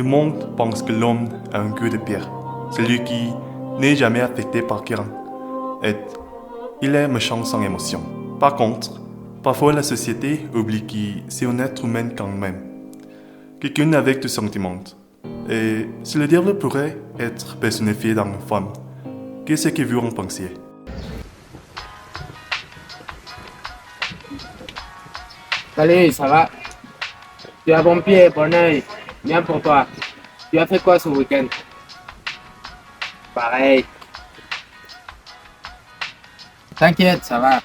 Le monde pense que l'homme a un cœur de pierre, celui qui n'est jamais affecté par rien. Et il est méchant sans émotion. Par contre, parfois la société oublie que c'est un être humain quand même. Quelqu'un avec des sentiments. Et si le diable pourrait être personnifié dans une femme, qu'est-ce que vous en pensiez? Salut, ça va? Tu as bon pied, bon oeil, bien pour toi. Tu as fait quoi ce week-end? Pareil. T'inquiète, ça va.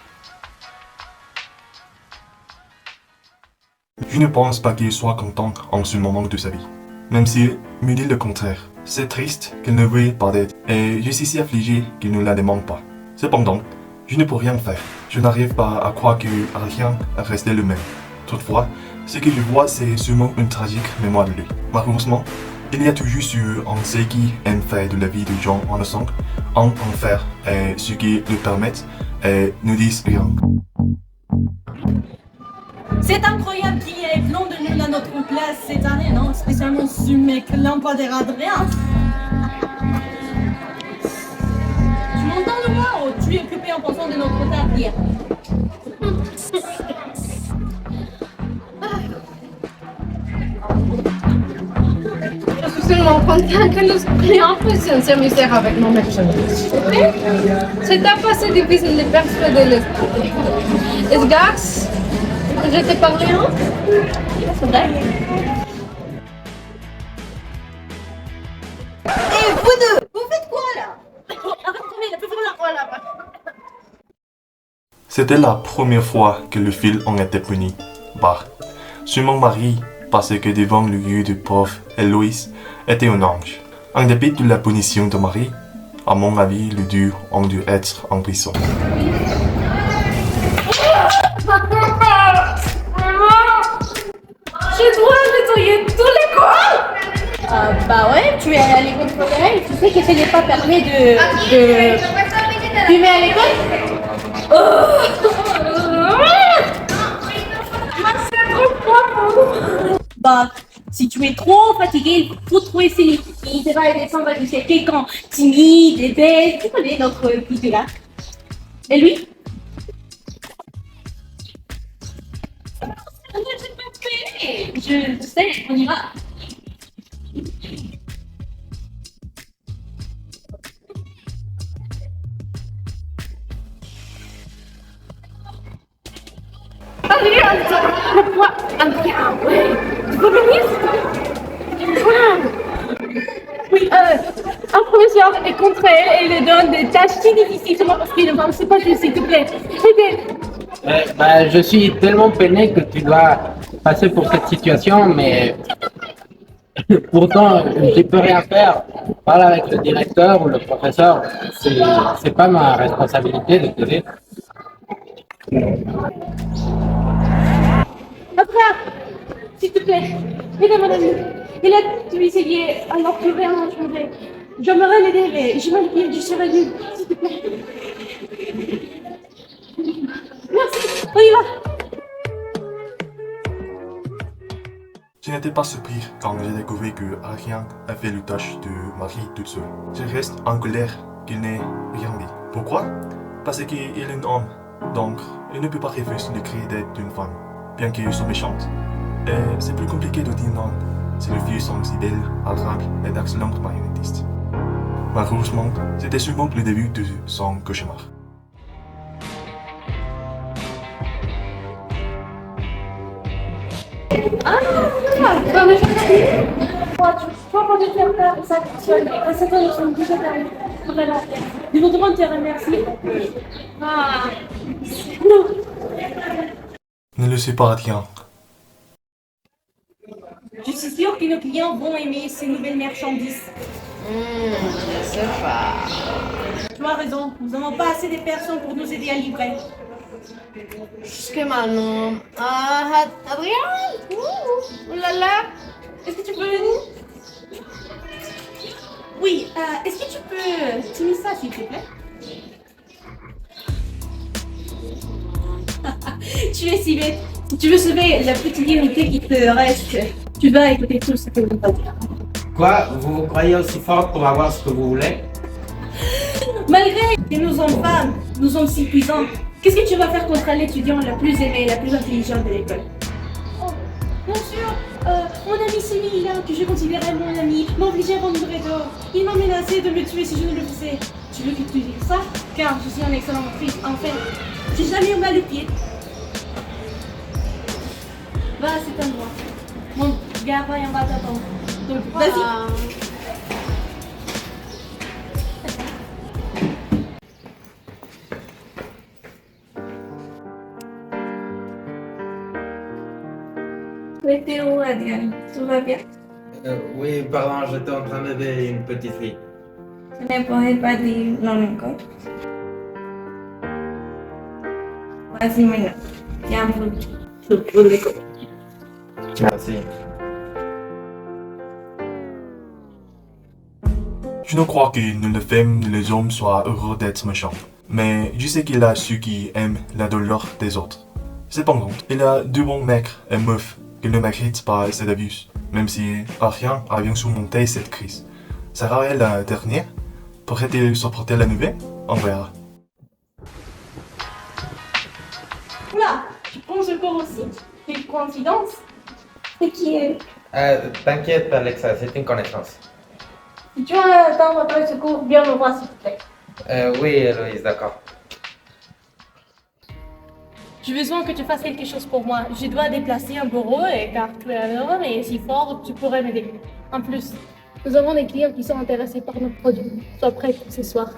Je ne pense pas qu'il soit content en ce moment de sa vie. Même s'il me dit le contraire. C'est triste qu'il ne veuille pas d'aide et je suis si affligé qu'il ne la demande pas. Cependant, je ne peux rien faire. Je n'arrive pas à croire que rien est resté le même. Toutefois, ce que je vois, c'est sûrement une tragique mémoire de lui. Malheureusement, il y a toujours eu un ce qui aime faire de la vie des gens innocents, en enfer et ce qui le permettent et ne disent rien. C'est incroyable qu'il y ait plein de nous dans notre classe cette année, non? Spécialement ce mec lampadaire Adrien. Tu m'entends de moi ou tu es occupé en pensant de notre retard hier? Je suis seulement content que nous soyons puissions s'amuser avec nos marchandises. C'est pas assez difficile de persuader les gars. Je t'ai parlé, hein? C'est vrai. Et vous deux, vous faites quoi là? Arrêtez, la plus vraiment quoi là-bas. C'était la première fois que le fils en était puni. Bah, sur mon mari, parce que devant le lieu du pauvre Héloïse était un ange. En dépit de la punition de Marie, à mon avis, le deux ont dû être en prison. Je dois nettoyer tous les coins! Bah ouais, tu es à l'école professionnelle, tu sais que ce n'est pas permis de fumer à l'école? C'est trop propre! Bah, si tu es trop fatigué, il faut trouver ces filles. C'est pas descendre de ces quelqu'un timide et bête. Tu connais notre fille là. Et lui? Je sais, on y va. Pourquoi un bien? Tu peux venir? Oui, un professeur est contre elle et lui donne des tâches si difficiles seulement parce qu'il ne sait pas juste, s'il te plaît. Aidez. Je suis tellement peiné que tu dois passer pour cette situation, mais pourtant, je peux rien faire. Parle avec le directeur ou le professeur. C'est pas ma responsabilité de t'aider. Après, s'il te plaît, aide mon ami. Il a tout essayé alors que rien n'a changé. J'aimerais l'aider, mais je m'inquiète, je serai nulle. S'il te plaît. Merci, on y va. Je n'étais pas surpris quand j'ai découvert que Ariane a fait le tâche de Marie toute seule. Je reste en colère qu'il n'ait rien dit. Pourquoi? Parce qu'il est un homme, donc il ne peut pas refuser le cri d'aide d'une femme, bien qu'ils soient méchantes. Et c'est plus compliqué de dire non si les filles sont si belles, adorables et d'excellentes marionnettistes. Malheureusement, c'était sûrement le début de son cauchemar. Quand je crois pas de faire ça seul. C'est toi, nous sommes déjà derrière. Vraiment. Ils vont devoir te remercier. Ah. Non. Ne le sais pas, Ariane. Je suis sûre que nos clients vont aimer ces nouvelles marchandises. Je sais pas. Tu as raison, nous n'avons pas assez de personnes pour nous aider à livrer. Jusque maintenant. Ah, Adrien? Ouh là là. Est-ce que tu peux venir? Oui, est-ce que tu peux tirer ça s'il te plaît? Tu es si bête. Si tu veux sauver la petite unité qui te reste, tu vas écouter tout ce que je vais dire. Quoi? Vous vous croyez aussi forte pour avoir ce que vous voulez? Malgré que nous sommes femmes, nous sommes si puissants. Qu'est-ce que tu vas faire contre l'étudiant la plus aimée, la plus intelligente de l'école? Oh, bien sûr, mon ami Semi, là, que je considérais mon ami, m'a obligé à vendre une d'or. Il m'a menacé de me tuer si je ne le faisais. Tu veux que je te dise ça? Car je suis un excellent fils, enfin. J'ai jamais eu mal au pied. Va, c'est un droit. Mon gars, va, on va t'attendre. Donc, vas-y. Oui, t'es où, Adrien? Tout va bien? Oui, pardon, j'étais en train d'aider une petite fille. Tu ne pourrais pas dire non encore? Vas-y maintenant. Tiens, pour l'école. Merci. Je ne crois que ni les femmes ni les hommes soient heureux d'être méchants. Mais je sais qu'il y a ceux qui aiment la douleur des autres. Cependant, il y a deux bons mecs et meufs qui ne méritent pas cet abus, même si rien a bien surmonté cette crise. Sera-elle la dernière? Pourrait-il supporter la nouvelle? On verra. Oula, tu prends ce corps aussi? Quelle coïncidence? C'est qui est? T'inquiète, Alexa, c'est une connaissance. Si tu as un temps après ce cours, viens me voir s'il te plaît. Oui, Héloïse, d'accord. J'ai besoin que tu fasses quelque chose pour moi. Je dois déplacer un bureau et car tu es énorme et si fort, tu pourrais m'aider. En plus, nous avons des clients qui sont intéressés par nos produits. Sois prêt pour ce soir.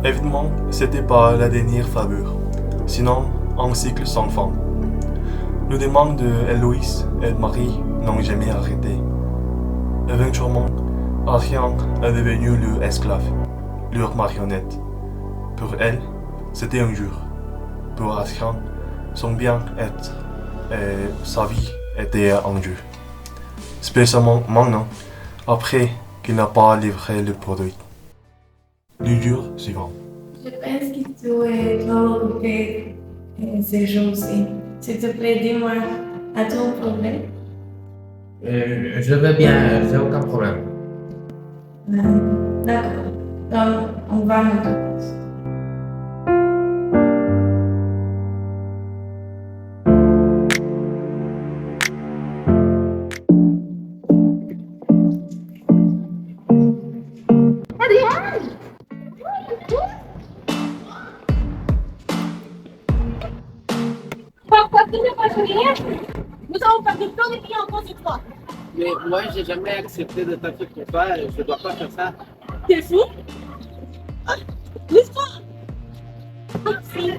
Évidemment, c'était pas la dernière faveur. Sinon, un cycle sans fin. Les demandes de Héloïse et de Marie n'ont jamais arrêté. Éventuellement, Ariane est devenu leur esclave, leur marionnette. Pour elle, c'était un jour. Pour Ariane, son bien-être et sa vie étaient en jeu. Spécialement maintenant, après qu'il n'a pas livré le produit. Le jour suivant. Je pense que tu es trop occupé ces jours-ci. S'il te plaît, dis-moi, as-tu un problème? Je vais bien, j'ai aucun problème. D'accord. Donc, on va maintenant. Pourquoi tu ne pas rien? Nous avons perdu plein de clients en cause de toi. Mais moi, j'ai jamais accepté de taffer pour toi, je dois pas faire ça. T'es fou? Laisse-toi. Si.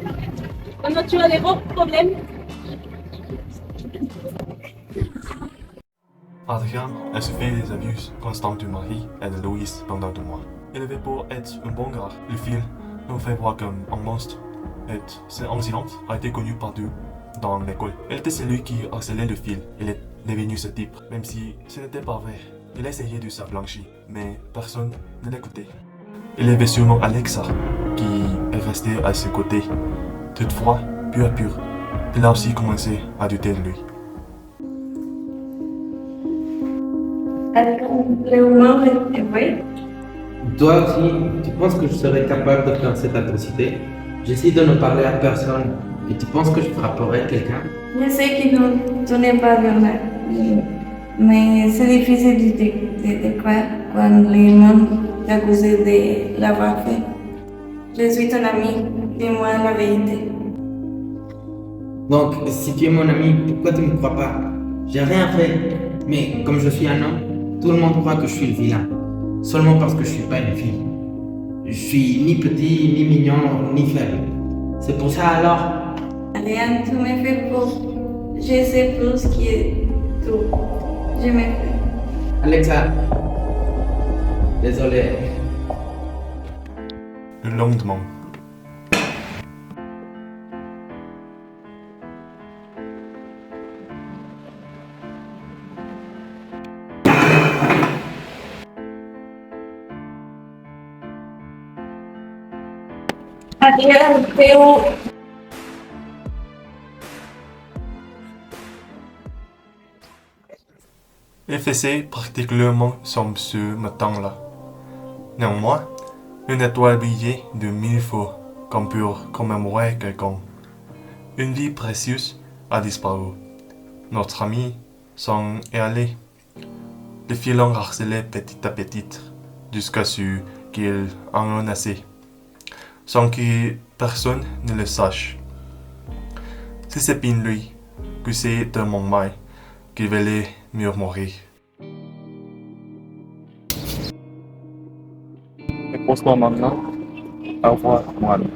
Maintenant tu as des gros problèmes. Adrien a subi des abus constants du mari et de Louise pendant 2 mois. Il avait beau être un bon gars, le fil nous fait voir comme un monstre. Et cet incident a été connu par deux dans l'école. Il était celui qui harcelait le fil. Il est devenu ce type, même si ce n'était pas vrai. Il a essayé de s'affranchir, mais personne ne l'écoutait. Il y avait sûrement Alexa qui est restée à ses côtés. Toutefois, peu à peu, il a aussi commencé à douter de lui. Le humor est vrai? Toi aussi, tu penses que je serais capable de faire cette atrocité? J'essaie de ne parler à personne. Et tu penses que je frapperais quelqu'un? Je sais que tu n'es pas violent, mais c'est difficile de croire quand le monde t'accuse de l'avoir fait. Je suis ton ami, dis-moi la vérité. Donc, si tu es mon ami, pourquoi tu ne me crois pas? J'ai rien fait. Mais comme je suis un homme, tout le monde croit que je suis le vilain. Seulement parce que je suis pas une fille. Je suis ni petit, ni mignon, ni faible. C'est pour ça alors? Rien, tu me fais peur. Je sais plus que tout. Je me fais. Alexa. Désolé. Le lendemain. Adrien, Théo. Il faisait particulièrement sombre ce matin-là. Néanmoins, une étoile brillait de 1000 fois, comme pour commémorer quelqu'un. Une vie précieuse a disparu. Notre ami s'en est allé. Le filon harcelait petit à petit, jusqu'à ce qu'il en ait assez, sans que personne ne le sache. C'est bien lui, que c'est de mon mal, qu'il voulait murmurer. Repose-toi maintenant. Au revoir, mon ami.